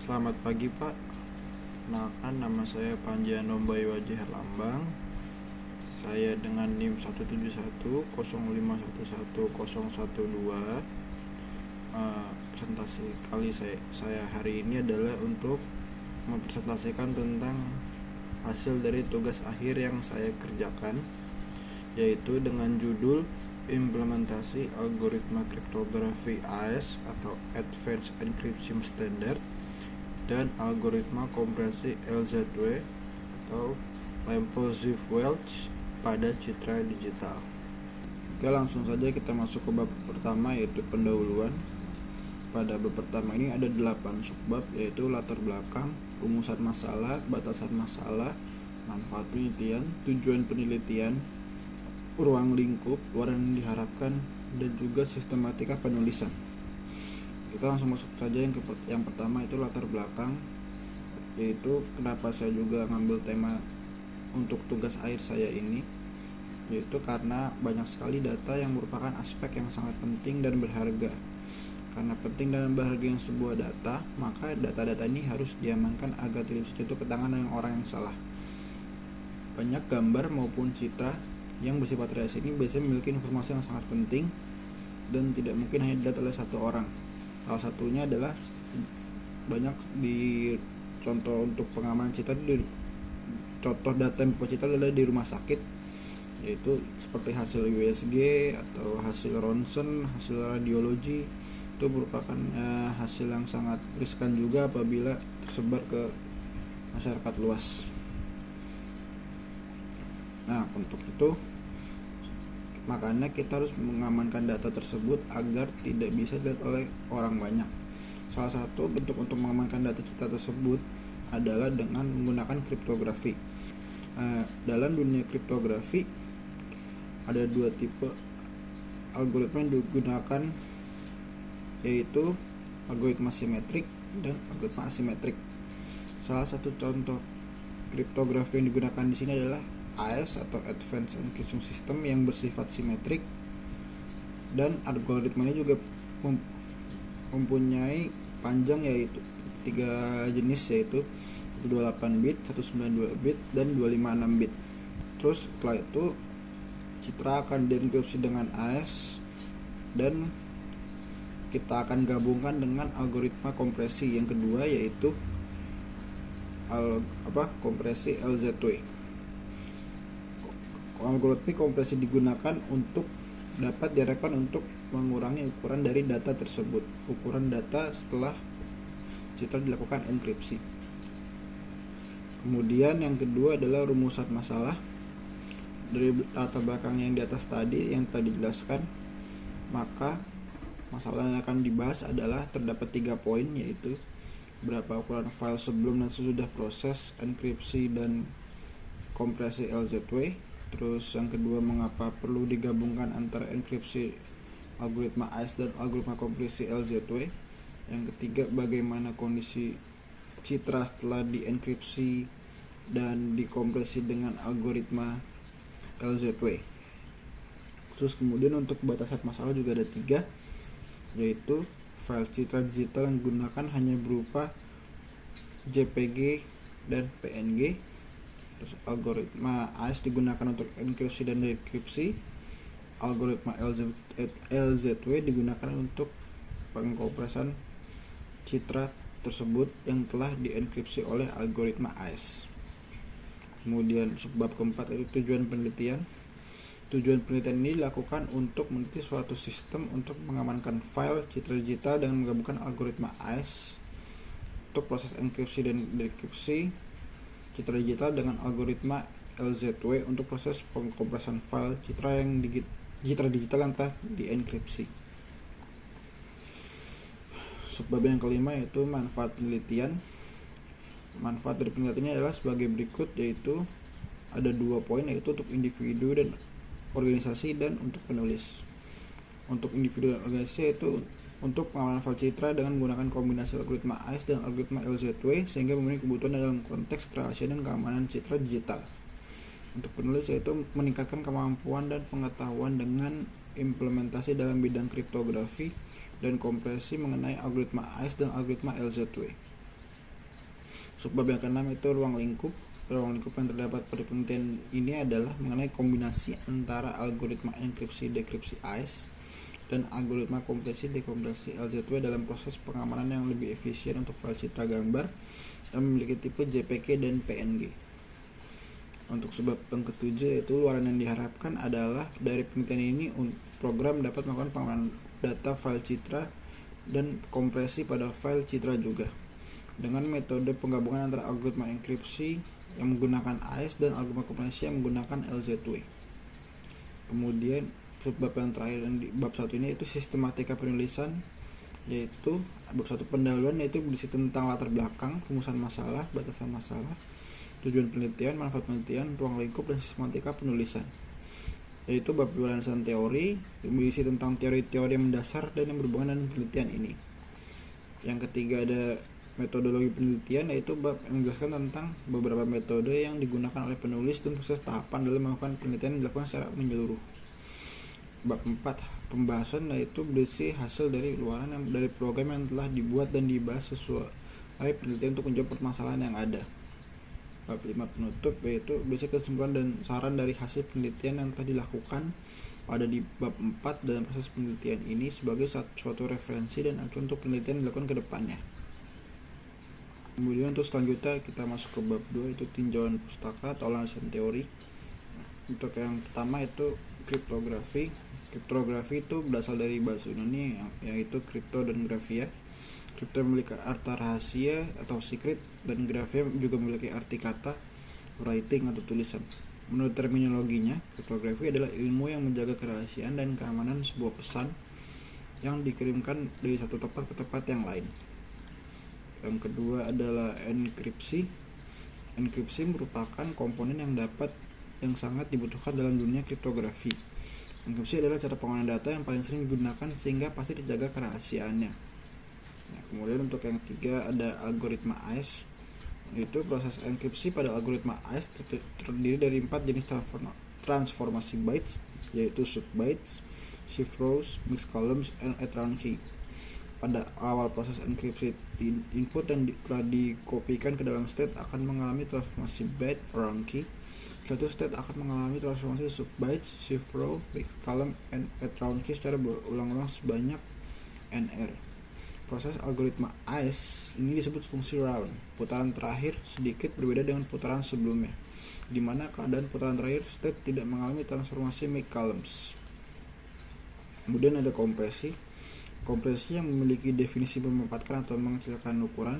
Selamat pagi Pak, kenalkan nama saya Panji Anombai Wajih Lambang. Saya dengan NIM 17105111012. Presentasi kali saya hari ini adalah untuk mempresentasikan tentang hasil dari tugas akhir yang saya kerjakan, yaitu dengan judul implementasi algoritma kriptografi AES atau Advanced Encryption Standard dan algoritma kompresi LZW atau Implosive Welch pada citra digital. Oke, langsung saja kita masuk ke bab pertama, yaitu pendahuluan. Pada bab pertama ini ada 8 subbab, yaitu latar belakang, rumusan masalah, batasan masalah, manfaat penelitian, tujuan penelitian, ruang lingkup, warna yang diharapkan, dan juga sistematika penulisan. Kita langsung masuk saja yang pertama, itu latar belakang, yaitu kenapa saya juga ngambil tema untuk tugas akhir saya ini, yaitu karena banyak sekali data yang merupakan aspek yang sangat penting dan berharga. Karena penting dan berharga yang sebuah data, maka data-data ini harus diamankan agar tidak jatuh ke tangan orang yang salah. Banyak gambar maupun citra yang bersifat rahasia ini biasanya memiliki informasi yang sangat penting dan tidak mungkin hanya dilihat oleh satu orang. Salah satunya adalah banyak di contoh untuk pengamanan citra, contoh data citra adalah di rumah sakit, yaitu seperti hasil USG atau hasil ronsen, hasil radiologi. Itu merupakan hasil yang sangat riskan juga apabila tersebar ke masyarakat luas. Nah, untuk itu makanya kita harus mengamankan data tersebut agar tidak bisa dilihat oleh orang banyak. Salah satu bentuk untuk mengamankan data kita tersebut adalah dengan menggunakan kriptografi. Dalam dunia kriptografi ada dua tipe algoritma yang digunakan, yaitu algoritma simetrik dan algoritma asimetrik. Salah satu contoh kriptografi yang digunakan di sini adalah AES atau Advanced Encryption System yang bersifat simetrik, dan algoritmanya juga mempunyai panjang, yaitu 3 jenis, yaitu 28 bit, 192 bit, dan 256 bit. Terus setelah itu citra akan dienkripsi dengan AES dan kita akan gabungkan dengan algoritma kompresi yang kedua, yaitu kompresi LZW. Algoritma kompresi digunakan untuk dapat diharapkan untuk mengurangi ukuran dari data tersebut, ukuran data setelah citra dilakukan enkripsi. Kemudian yang kedua adalah rumusan masalah. Dari latar belakang yang di atas tadi yang tadi dijelaskan, maka masalah yang akan dibahas adalah terdapat 3 poin, yaitu berapa ukuran file sebelum dan sesudah proses enkripsi dan kompresi LZW. Terus yang kedua, mengapa perlu digabungkan antara enkripsi algoritma AES dan algoritma kompresi LZW. Yang ketiga, bagaimana kondisi citra setelah dienkripsi dan dikompresi dengan algoritma LZW. Terus kemudian untuk batasan masalah juga ada 3, yaitu file citra digital yang digunakan hanya berupa JPG dan PNG. Terus algoritma AES digunakan untuk enkripsi dan dekripsi. Algoritma LZW digunakan untuk pengkompresan citra tersebut yang telah dienkripsi oleh algoritma AES. Kemudian subbab keempat yaitu tujuan penelitian. Tujuan penelitian ini dilakukan untuk meneliti suatu sistem untuk mengamankan file citra digital dengan menggabungkan algoritma AES untuk proses enkripsi dan dekripsi citra digital dengan algoritma LZW untuk proses pengkompresan file citra digital yang telah dienkripsi. Subbab yang kelima yaitu manfaat penelitian. Manfaat dari penelitian ini adalah sebagai berikut, yaitu ada 2 poin, yaitu untuk individu dan organisasi dan untuk penulis. Untuk individu dan organisasi yaitu untuk pengamanan file citra dengan menggunakan kombinasi algoritma AES dan algoritma LZW sehingga memenuhi kebutuhan dalam konteks kerahasiaan dan keamanan citra digital. Untuk penulis yaitu meningkatkan kemampuan dan pengetahuan dengan implementasi dalam bidang kriptografi dan kompresi mengenai algoritma AES dan algoritma LZW. Subbab yang keenam itu ruang lingkup. Ruang lingkup yang terdapat pada penelitian ini adalah mengenai kombinasi antara algoritma enkripsi dekripsi AES dan algoritma kompresi dekompresi LZW dalam proses pengamanan yang lebih efisien untuk file citra gambar yang memiliki tipe JPG dan PNG. Untuk sebab yang ketujuh yaitu luaran yang diharapkan adalah dari penelitian ini program dapat melakukan pengamanan data file citra dan kompresi pada file citra juga dengan metode penggabungan antara algoritma enkripsi yang menggunakan AES dan algoritma kompresi yang menggunakan LZW. Kemudian subbab yang terakhir di bab 1 ini itu sistematika penulisan, yaitu bab 1 pendahuluan, yaitu berisi tentang latar belakang, rumusan masalah, batasan masalah, tujuan penelitian, manfaat penelitian, ruang lingkup, dan sistematika penulisan. Yaitu bab 2 landasan teori, berisi tentang teori-teori yang mendasar dan yang berhubungan dengan penelitian ini. Yang ketiga ada metodologi penelitian, yaitu bab yang menjelaskan tentang beberapa metode yang digunakan oleh penulis dan proses tahapan dalam melakukan penelitian yang dilakukan secara menyeluruh. Bab 4 pembahasan, yaitu berisi hasil dari luaran dari program yang telah dibuat dan dibahas sesuai penelitian untuk menjawab permasalahan yang ada. Bab 5 penutup, yaitu berisi kesimpulan dan saran dari hasil penelitian yang telah dilakukan pada di bab 4 dalam proses penelitian ini sebagai suatu referensi dan acuan untuk penelitian yang dilakukan ke depannya. Kemudian untuk selanjutnya kita masuk ke bab 2, itu tinjauan pustaka atau landasan teori. Untuk yang pertama itu kriptografi. Kriptografi itu berasal dari bahasa Yunani yaitu kripto dan grafia. Kripto memiliki arti rahasia atau secret, dan grafia juga memiliki arti kata, writing atau tulisan. Menurut terminologinya, kriptografi adalah ilmu yang menjaga kerahasiaan dan keamanan sebuah pesan yang dikirimkan dari satu tempat ke tempat yang lain. Yang kedua adalah enkripsi. Enkripsi merupakan komponen yang sangat dibutuhkan dalam dunia kriptografi. Enkripsi adalah cara pengamanan data yang paling sering digunakan sehingga pasti dijaga kerahasiaannya. Nah, kemudian untuk yang ketiga ada algoritma AES. Itu proses enkripsi pada algoritma AES terdiri dari 4 jenis transformasi bytes, yaitu subbytes, shift rows, mixed columns, and round key. Pada awal proses enkripsi, input yang telah dikopikan ke dalam state akan mengalami transformasi byte round key. Setelah itu state akan mengalami transformasi subbytes, shift row, mixed column, and round key secara berulang-ulang sebanyak nr. Proses algoritma AES ini disebut fungsi round. Putaran terakhir sedikit berbeda dengan putaran sebelumnya, di mana keadaan putaran terakhir state tidak mengalami transformasi mixed columns. Kemudian ada kompresi. Kompresi yang memiliki definisi memanfaatkan atau mengecilkan ukuran.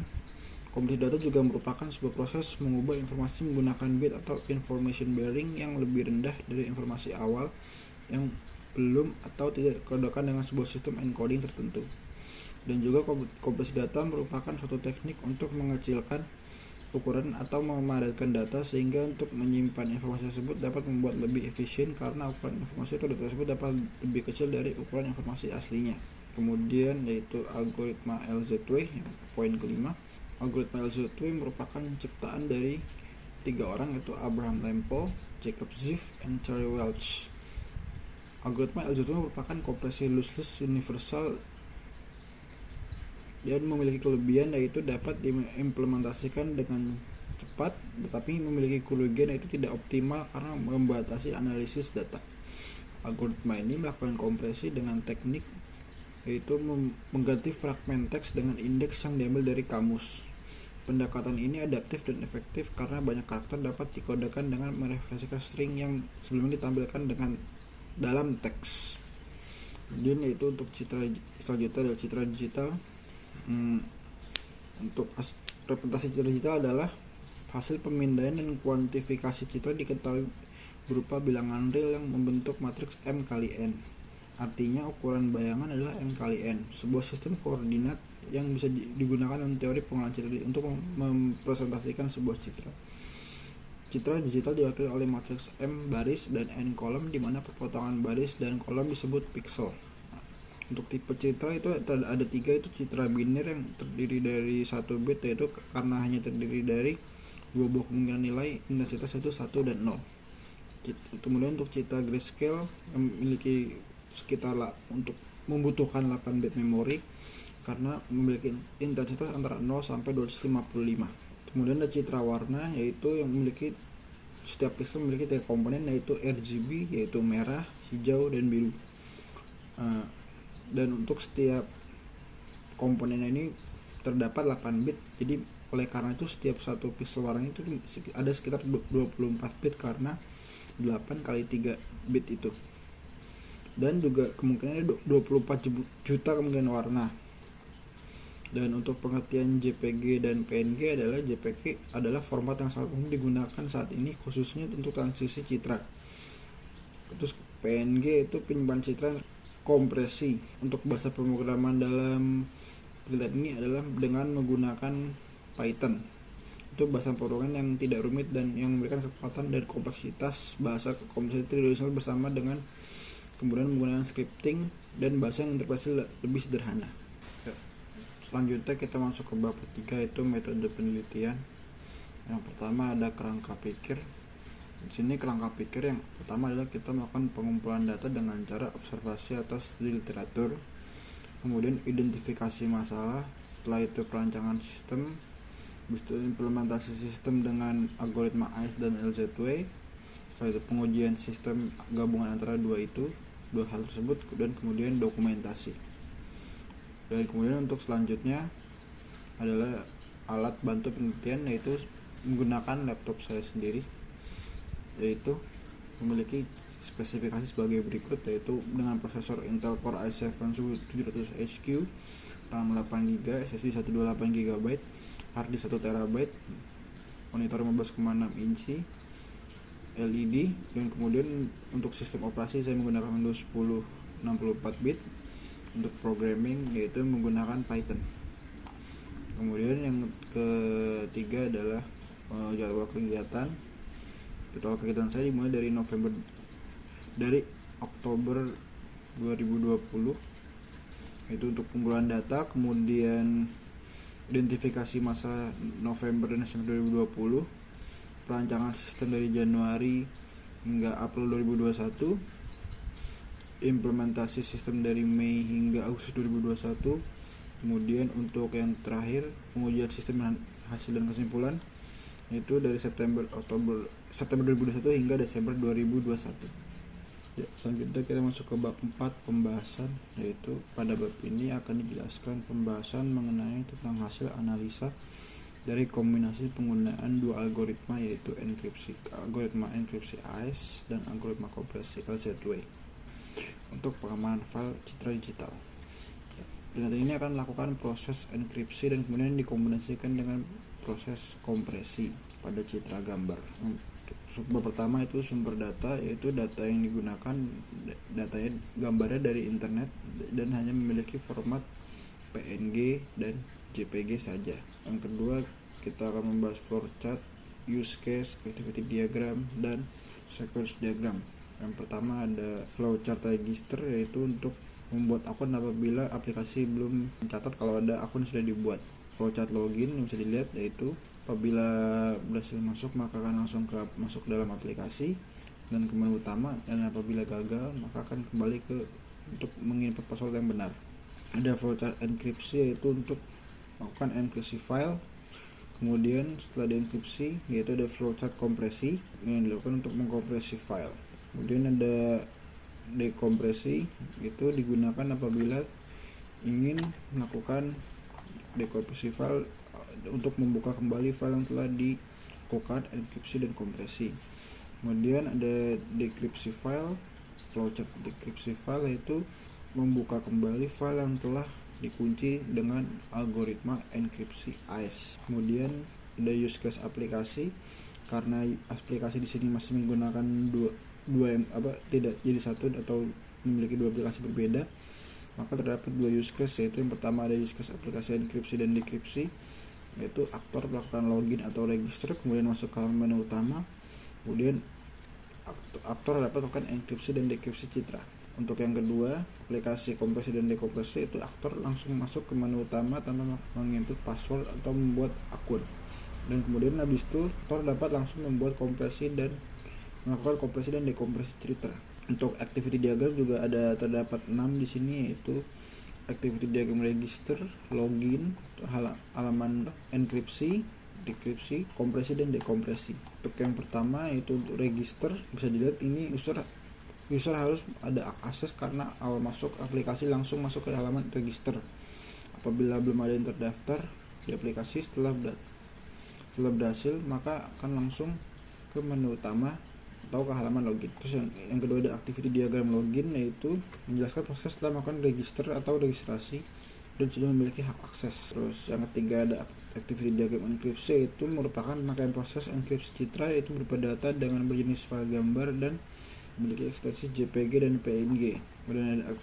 Kompresi data juga merupakan sebuah proses mengubah informasi menggunakan bit atau information bearing yang lebih rendah dari informasi awal yang belum atau tidak dikodekan dengan sebuah sistem encoding tertentu. Dan juga kompresi data merupakan suatu teknik untuk mengecilkan ukuran atau memadatkan data sehingga untuk menyimpan informasi tersebut dapat membuat lebih efisien karena ukuran informasi atau data tersebut dapat lebih kecil dari ukuran informasi aslinya. Kemudian yaitu algoritma LZW, poin kelima. Algoritma LZW merupakan ciptaan dari 3 orang, yaitu Abraham Lempel, Jacob Ziff, dan Terry Welch. Algoritma LZW merupakan kompresi lossless universal dan memiliki kelebihan yaitu dapat diimplementasikan dengan cepat, tetapi memiliki kerugian yaitu tidak optimal karena membatasi analisis data. Algoritma ini melakukan kompresi dengan teknik yaitu mengganti fragmen teks dengan indeks yang diambil dari kamus. Pendekatan ini adaptif dan efektif karena banyak karakter dapat dikodekan dengan mereferensikan string yang sebelumnya ditampilkan dengan dalam teks. Kemudian yaitu untuk citra selanjutnya adalah citra digital. Untuk representasi citra digital adalah hasil pemindaian dan kuantifikasi citra diketahui berupa bilangan real yang membentuk matriks M kali N. Artinya ukuran bayangan adalah M kali N, sebuah sistem koordinat yang bisa digunakan dalam teori pengolahan citra untuk mempresentasikan sebuah citra. Citra digital diwakili oleh matriks M baris dan N kolom, di mana perpotongan baris dan kolom disebut pixel. Untuk tipe citra itu ada 3, itu citra biner yang terdiri dari 1 bit, yaitu karena hanya terdiri dari 2 buah kemungkinan nilai intensitas, yaitu 1 dan 0. Kemudian untuk citra grayscale yang memiliki sekitar untuk membutuhkan 8 bit memori karena memiliki intensitas antara 0 sampai 255. Kemudian ada citra warna, yaitu yang memiliki setiap pixel memiliki 3 komponen, yaitu RGB, yaitu merah, hijau, dan biru. Dan untuk setiap komponen ini terdapat 8 bit. Jadi oleh karena itu setiap satu pixel warna itu ada sekitar 24 bit karena 8 kali 3 bit itu. Dan juga kemungkinan ada 24 juta kemungkinan warna. Dan untuk pengertian JPG dan PNG adalah JPG adalah format yang sangat umum digunakan saat ini khususnya untuk transisi citra. Terus PNG itu penyimpanan citra kompresi. Untuk bahasa pemrograman dalam penelitian ini adalah dengan menggunakan Python. Itu bahasa pemrograman yang tidak rumit dan yang memberikan kecepatan dan kompleksitas bahasa kompresi tradisional bersama dengan kemudian menggunakan scripting dan bahasa yang interpretasi lebih sederhana. Selanjutnya kita masuk ke bab ketiga, yaitu metode penelitian. Yang pertama ada kerangka pikir. Di sini kerangka pikir yang pertama adalah kita melakukan pengumpulan data dengan cara observasi atau studi literatur, kemudian identifikasi masalah, setelah itu perancangan sistem, implementasi sistem dengan algoritma AIS dan LZW, setelah itu pengujian sistem gabungan antara dua hal tersebut, dan kemudian dokumentasi. Dan kemudian untuk selanjutnya adalah alat bantu penelitian, yaitu menggunakan laptop saya sendiri, yaitu memiliki spesifikasi sebagai berikut, yaitu dengan prosesor Intel Core i7 7700HQ, RAM 8GB, SSD 128GB, hard disk 1TB, monitor 15,6 inci, LED, dan kemudian untuk sistem operasi saya menggunakan Windows 10 64 bit. Untuk programming yaitu menggunakan Python. Kemudian yang ketiga adalah jadwal kegiatan. Jadwal kegiatan saya dimulai dari Oktober 2020, itu untuk pengumpulan data, kemudian identifikasi masa November dan Desember 2020, perancangan sistem dari Januari hingga April 2021, implementasi sistem dari Mei hingga Agustus 2021, kemudian untuk yang terakhir pengujian sistem hasil dan kesimpulan, yaitu dari September 2021 hingga Desember 2021. Ya, selanjutnya kita masuk ke bab 4 pembahasan, yaitu pada bab ini akan dijelaskan pembahasan mengenai tentang hasil analisa dari kombinasi penggunaan dua algoritma, yaitu algoritma enkripsi AES dan algoritma kompresi LZW untuk pengamanan file citra digital. Penelitian ini akan melakukan proses enkripsi dan kemudian dikombinasikan dengan proses kompresi pada citra gambar. Sumber pertama itu sumber data, yaitu data yang digunakan datanya gambarnya dari internet dan hanya memiliki format PNG dan JPG saja. Yang kedua, kita akan membahas flowchart, use case, activity diagram, dan sequence diagram. Yang pertama ada flowchart register, yaitu untuk membuat akun apabila aplikasi belum mencatat kalau ada akun sudah dibuat. Flowchart login yang bisa dilihat, yaitu apabila berhasil masuk maka akan langsung masuk dalam aplikasi dan ke menu utama, dan apabila gagal maka akan kembali untuk menginput password yang benar. Ada flowchart enkripsi, yaitu untuk melakukan enkripsi file. Kemudian setelah dienkripsi, yaitu ada flowchart kompresi yang dilakukan untuk mengkompresi file. Kemudian ada dekompresi, itu digunakan apabila ingin melakukan dekompresi file untuk membuka kembali file yang telah dilakukan enkripsi dan kompresi. Kemudian ada dekripsi file, flowchart dekripsi file, yaitu membuka kembali file yang telah dikunci dengan algoritma enkripsi AES. Kemudian ada use case aplikasi, karena aplikasi di sini masih menggunakan tidak jadi satu atau memiliki dua aplikasi berbeda, maka terdapat dua use case, yaitu yang pertama ada use case aplikasi enkripsi dan dekripsi, yaitu aktor melakukan login atau register kemudian masuk ke menu utama, kemudian aktor dapat melakukan enkripsi dan dekripsi citra. Untuk yang kedua, aplikasi kompresi dan dekompresi, itu aktor langsung masuk ke menu utama tanpa menginput password atau membuat akun, dan kemudian habis itu aktor dapat langsung membuat kompresi dan melakukan kompresi dan dekompresi citra. Untuk activity diagram juga terdapat 6 di sini, yaitu activity diagram register, login, halaman enkripsi, dekripsi, kompresi dan dekompresi. Untuk yang pertama yaitu untuk register, bisa dilihat ini user harus ada akses karena awal masuk aplikasi langsung masuk ke halaman register. Apabila belum ada yang terdaftar di aplikasi setelah berhasil, maka akan langsung ke menu utama atau ke halaman login. Terus yang kedua ada activity diagram login, yaitu menjelaskan proses setelah melakukan register atau registrasi dan sudah memiliki hak akses. Terus yang ketiga ada activity diagram enkripsi, yaitu merupakan rangkaian proses enkripsi citra, yaitu berupa data dengan berjenis file gambar dan memiliki ekstensi JPG dan PNG. Kemudian ada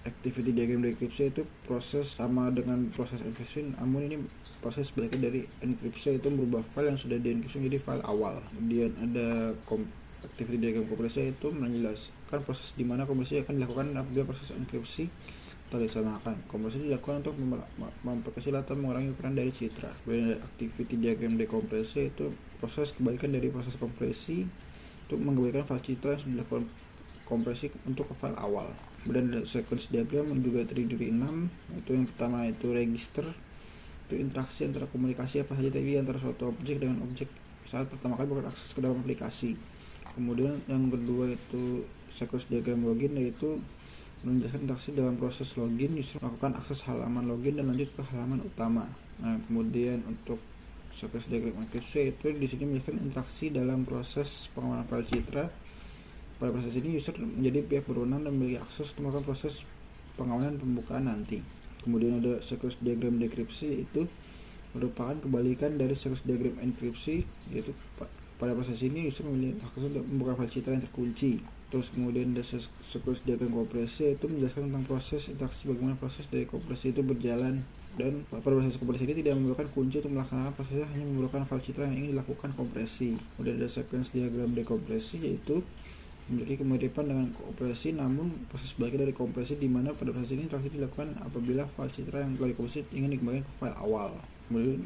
activity diagram dekripsi, itu proses sama dengan proses enkripsi, namun ini proses sebaliknya dari enkripsi, itu merubah file yang sudah dienkripsi menjadi file awal. Kemudian ada activity diagram kompresi, itu menjelaskan proses di mana kompresi akan dilakukan apabila proses enkripsi telah dilaksanakan. Kompresi dilakukan untuk memperkecil atau mengurangi ukuran dari citra. Kemudian ada activity diagram dekompresi, itu proses kebalikan dari proses kompresi untuk mengembalikan file citra yang sudah dilakukan kompresi untuk ke file awal. Kemudian ada sequence diagram yang juga terdiri dari 6, itu yang pertama itu register, itu interaksi antara komunikasi apa saja tadi antara suatu objek dengan objek saat pertama kali memberikan akses ke dalam aplikasi. Kemudian yang kedua itu sequence diagram login, yaitu menjelaskan interaksi dalam proses login, user melakukan akses halaman login dan lanjut ke halaman utama. Nah, kemudian untuk sequence diagram enkripsi, itu di sini menjelaskan interaksi dalam proses pengamanan file citra. Pada proses ini user menjadi pihak berwenang dan memiliki akses untuk melakukan proses pengamanan pembukaan nanti. Kemudian ada sequence diagram dekripsi, itu merupakan kebalikan dari sequence diagram enkripsi, yaitu pada proses ini user memiliki akses untuk membuka file citra yang terkunci. Terus kemudian ada sequence diagram kompresi, itu menjelaskan tentang proses interaksi, bagaimana proses dari kompresi itu berjalan, dan pada proses kompresi ini tidak memerlukan kunci untuk melaksanakan prosesnya, hanya memerlukan file citra yang ingin dilakukan kompresi. Kemudian ada sequence diagram dekompresi, yaitu memiliki kemiripan dengan kompresi, namun proses sebaliknya dari kompresi, di mana pada proses ini interaksi dilakukan apabila file citra yang telah dikompresi ingin dikembalikan ke file awal. Kemudian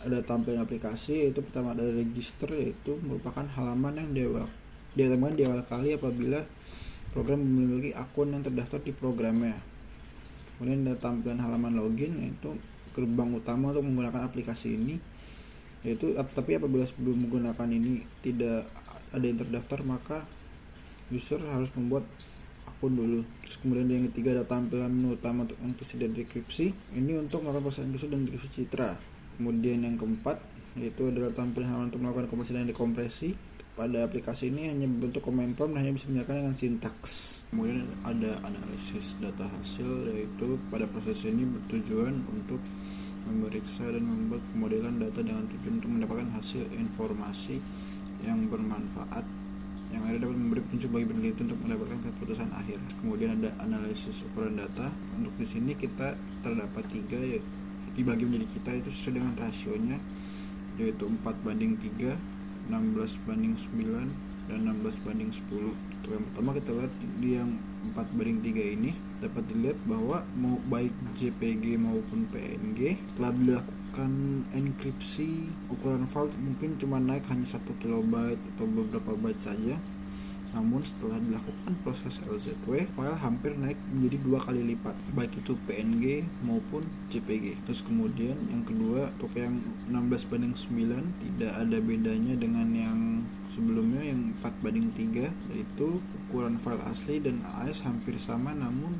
ada tampilan aplikasi, yaitu pertama ada register, yaitu merupakan halaman yang dialami di awal kali apabila program memiliki akun yang terdaftar di programnya. Kemudian ada tampilan halaman login, yaitu gerbang utama untuk menggunakan aplikasi ini, yaitu tapi apabila sebelum menggunakan ini tidak ada yang terdaftar, maka user harus membuat akun dulu. Terus kemudian yang ketiga ada tampilan menu utama untuk enkripsi dan dekripsi, ini untuk melakukan proses enkripsi dan dekripsi citra. Kemudian yang keempat yaitu adalah tampilan halaman untuk melakukan kompresi dan dekompresi. Pada aplikasi ini hanya berbentuk command prompt dan hanya bisa menyalakan dengan sintaks. Kemudian ada analisis data hasil, yaitu pada proses ini bertujuan untuk memeriksa dan membuat pemodelan data dengan tujuan untuk mendapatkan hasil informasi yang bermanfaat yang ada dapat memberi petunjuk bagi peneliti untuk mendapatkan keputusan akhir. Kemudian ada analisis ukuran data. Untuk di sini kita terdapat 3, ya, dibagi menjadi kita itu sesuai dengan rasionya, yaitu 4:3, 16:9, dan 16:10. Untuk yang pertama kita lihat di yang 4:3 ini dapat dilihat bahwa mau baik JPG maupun PNG telah dilakukan enkripsi, ukuran file mungkin cuma naik hanya 1 KB atau beberapa byte saja. Namun setelah dilakukan proses LZW, file hampir naik menjadi 2 kali lipat, baik itu PNG maupun JPG. Terus kemudian yang kedua, untuk yang 16:9 tidak ada bedanya dengan yang sebelumnya yang 4:3, yaitu ukuran file asli dan AES hampir sama, namun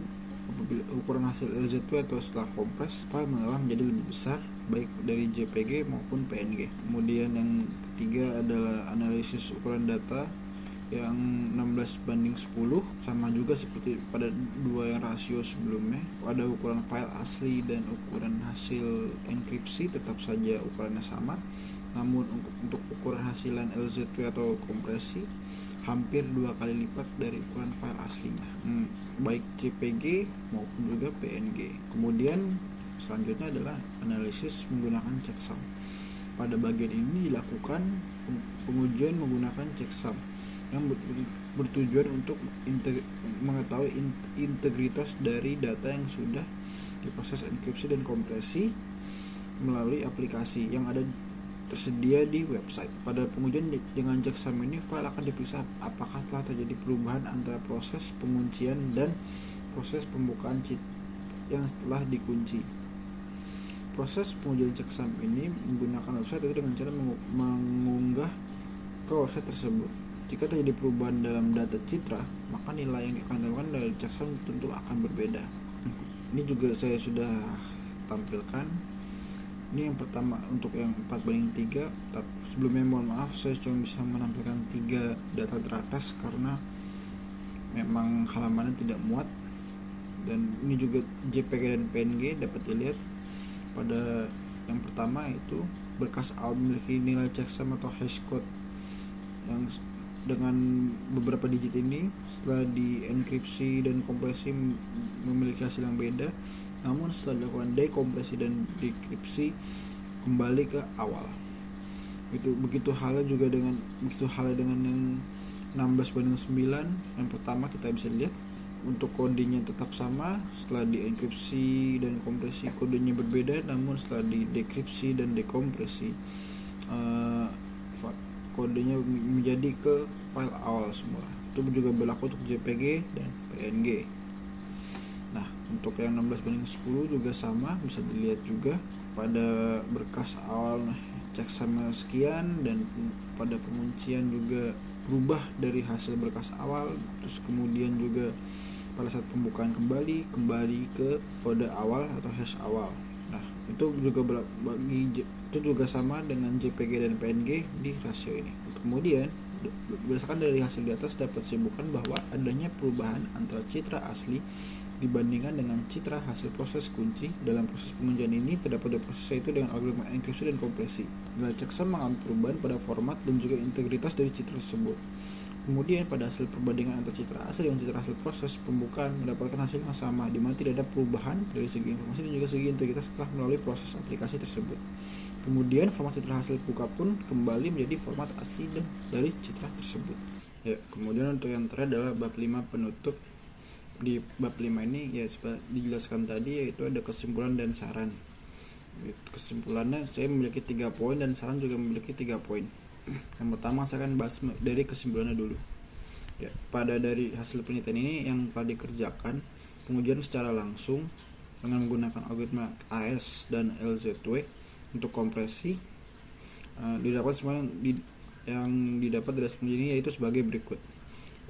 apabila ukuran hasil LZW atau setelah kompres, file mengolah menjadi lebih besar, baik dari JPG maupun PNG. Kemudian yang ketiga adalah analisis ukuran data yang 16:10, sama juga seperti pada dua yang rasio sebelumnya. Pada ukuran file asli dan ukuran hasil enkripsi tetap saja ukurannya sama, namun untuk ukuran hasilan LZW atau kompresi hampir 2 kali lipat dari ukuran file aslinya, baik JPG maupun juga PNG. Kemudian selanjutnya adalah analisis menggunakan checksum. Pada bagian ini dilakukan pengujian menggunakan checksum yang bertujuan untuk mengetahui integritas dari data yang sudah diproses enkripsi dan kompresi melalui aplikasi yang ada tersedia di website. Pada pengujian dengan checksum ini, file akan diperiksa apakah telah terjadi perubahan antara proses penguncian dan proses pembukaan cheat yang setelah dikunci. proses pengujian checksum ini menggunakan website itu dengan cara mengunggah ke website tersebut. Jika terjadi perubahan dalam data citra, maka nilai yang akan ditemukan dari checksum tentu akan berbeda. Ini juga saya sudah tampilkan. Ini yang pertama untuk yang 4:3. Sebelumnya mohon maaf, saya cuma bisa menampilkan 3 data teratas karena memang halamannya tidak muat. Dan ini juga JPG dan PNG dapat dilihat. Pada yang pertama itu berkas awal memiliki nilai checksum atau hashcode yang dengan beberapa digit ini setelah dienkripsi dan kompresi memiliki hasil yang beda, namun setelah dilakukan dekompresi dan dekripsi kembali ke awal. Begitu halnya dengan yang 16:9. Yang pertama kita bisa lihat untuk kodenya tetap sama, setelah dienkripsi dan kompresi kodenya berbeda, namun setelah didekripsi dan dekompresi kodenya menjadi ke file awal semula. Itu juga berlaku untuk JPG dan PNG. Nah, untuk yang 16:10 juga sama, bisa dilihat juga pada berkas awal checksum sekian, dan pada penguncian juga berubah dari hasil berkas awal, terus kemudian juga pada saat pembukaan kembali ke kode awal atau hash awal. Nah, itu juga sama dengan JPG dan PNG di rasio ini. Kemudian berdasarkan dari hasil di atas dapat disimpulkan bahwa adanya perubahan antara citra asli dibandingkan dengan citra hasil proses kunci. Dalam proses pengujian ini terdapat 2 proses, yaitu dengan algoritma enkripsi dan kompresi. Nilai checksum mengalami perubahan pada format dan juga integritas dari citra tersebut. Kemudian pada hasil perbandingan antara citra asli dengan citra hasil proses pembukaan mendapatkan hasil yang sama, di mana tidak ada perubahan dari segi informasi dan juga segi integritas setelah melalui proses aplikasi tersebut. Kemudian format citra hasil buka pun kembali menjadi format asli dari citra tersebut. Ya, kemudian untuk yang terakhir adalah bab 5 penutup. Di bab 5 ini ya seperti dijelaskan tadi, yaitu ada kesimpulan dan saran. Kesimpulannya saya memiliki 3 poin dan saran juga memiliki 3 poin. Yang pertama saya akan bahas dari kesimpulannya dulu. Ya, dari hasil penelitian ini yang telah dikerjakan pengujian secara langsung dengan menggunakan algoritma AES dan LZW untuk kompresi, didapat semua yang didapat dari pengujian ini yaitu sebagai berikut.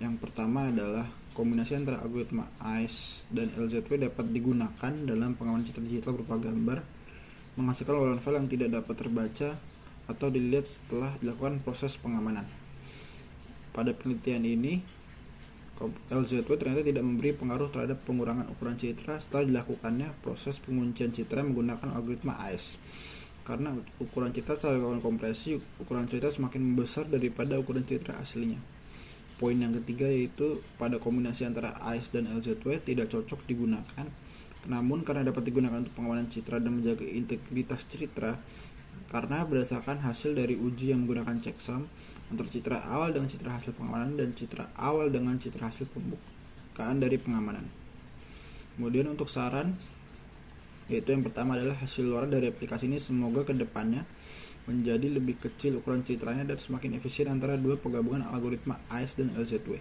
Yang pertama adalah kombinasi antara algoritma AES dan LZW dapat digunakan dalam pengamanan citra digital berupa gambar, menghasilkan ularan file yang tidak dapat terbaca atau dilihat setelah dilakukan proses pengamanan. Pada penelitian ini, LZW ternyata tidak memberi pengaruh terhadap pengurangan ukuran citra setelah dilakukannya proses penguncian citra menggunakan algoritma AES. Karena ukuran citra setelah dilakukan kompresi, ukuran citra semakin membesar daripada ukuran citra aslinya. Poin yang ketiga yaitu pada kombinasi antara AES dan LZW tidak cocok digunakan. Namun karena dapat digunakan untuk pengamanan citra dan menjaga integritas citra, karena berdasarkan hasil dari uji yang menggunakan checksum antara citra awal dengan citra hasil pengamanan dan citra awal dengan citra hasil pembukaan dari pengamanan. Kemudian untuk saran, yaitu yang pertama adalah hasil luar dari aplikasi ini semoga kedepannya menjadi lebih kecil ukuran citranya dan semakin efisien antara dua penggabungan algoritma AES dan LZW.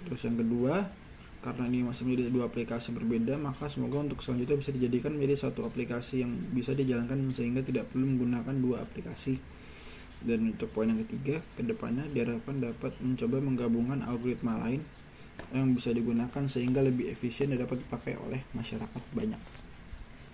Terus yang kedua, karena ini masih menjadi dua aplikasi berbeda, maka semoga untuk selanjutnya bisa dijadikan menjadi satu aplikasi yang bisa dijalankan sehingga tidak perlu menggunakan dua aplikasi. Dan untuk poin yang ketiga, kedepannya diharapkan dapat mencoba menggabungkan algoritma lain yang bisa digunakan sehingga lebih efisien dan dapat dipakai oleh masyarakat banyak.